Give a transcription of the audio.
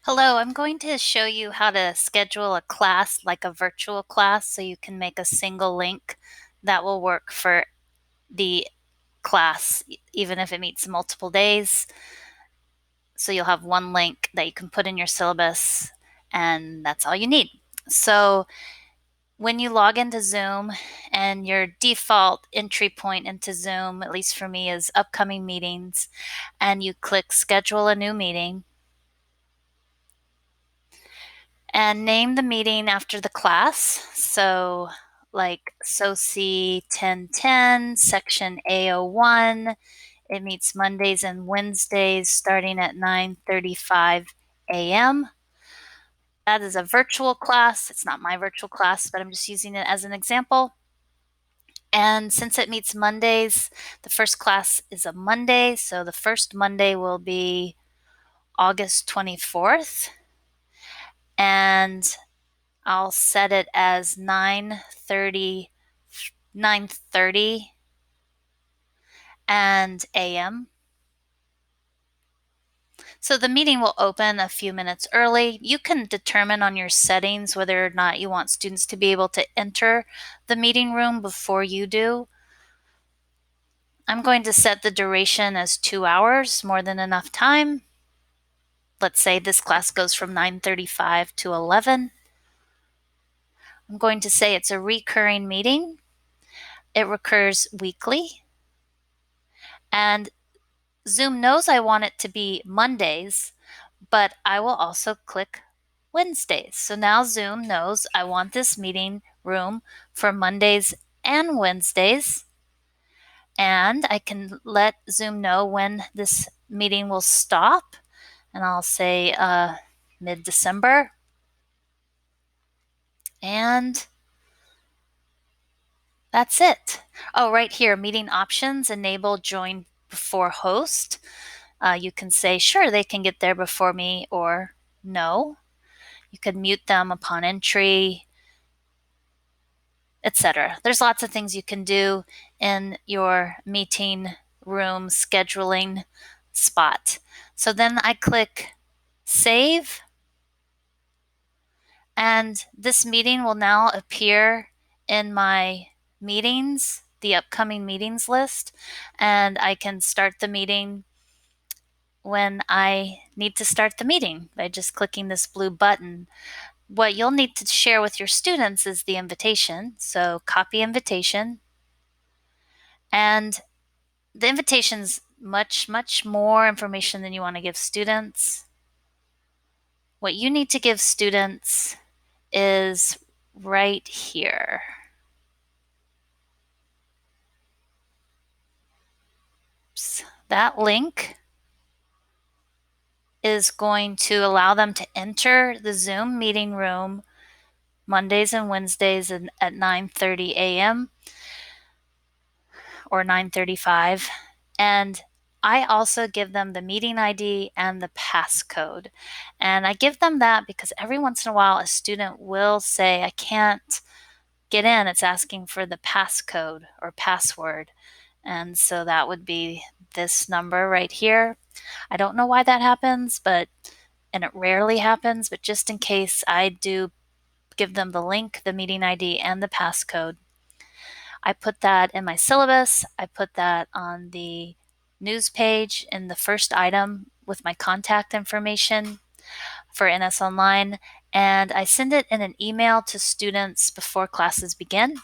Hello, I'm going to show you how to schedule a class like a virtual class so you can make a single link that will work for the class, even if it meets multiple days. So you'll have one link that you can put in your syllabus, and that's all you need. So when you log into Zoom, and your default entry point into Zoom, at least for me, is upcoming meetings, and you click schedule a new meeting, and name the meeting after the class. So like SOC 1010, section A01. It meets Mondays and Wednesdays starting at 9:35 a.m. That is a virtual class. It's not my virtual class, but I'm just using it as an example. And since it meets Mondays, the first class is a Monday. So the first Monday will be August 24th. And I'll set it as 9:30 and AM. So the meeting will open a few minutes early. You can determine on your settings whether or not you want students to be able to enter the meeting room before you do. I'm going to set the duration as 2 hours, more than enough time. Let's say this class goes from 9:35 to 11. I'm going to say it's a recurring meeting. It recurs weekly. And Zoom knows I want it to be Mondays, but I will also click Wednesdays. So now Zoom knows I want this meeting room for Mondays and Wednesdays. And I can let Zoom know when this meeting will stop. And I'll say mid-December. And that's it. Oh, right here, meeting options, enable join before host. You can say, sure, they can get there before me, or no. You could mute them upon entry, etc. There's lots of things you can do in your meeting room scheduling spot. So then I click save, and this meeting will now appear in my meetings, the upcoming meetings list, and I can start the meeting when I need to start the meeting by just clicking this blue button. What you'll need to share with your students is the invitation. So copy invitation. And the invitation's much more information than you want to give students. What you need to give students is right here. That link is going to allow them to enter the Zoom meeting room Mondays and Wednesdays at 9:30 a.m. or 9:35. And I also give them the meeting ID and the passcode. And I give them that because every once in a while a student will say, I can't get in, it's asking for the passcode or password. And so that would be this number right here. I don't know why that happens, and it rarely happens, but just in case, I do give them the link, the meeting ID, and the passcode. I put that in my syllabus. I put that on the news page in the first item with my contact information for NS Online, and I send it in an email to students before classes begin.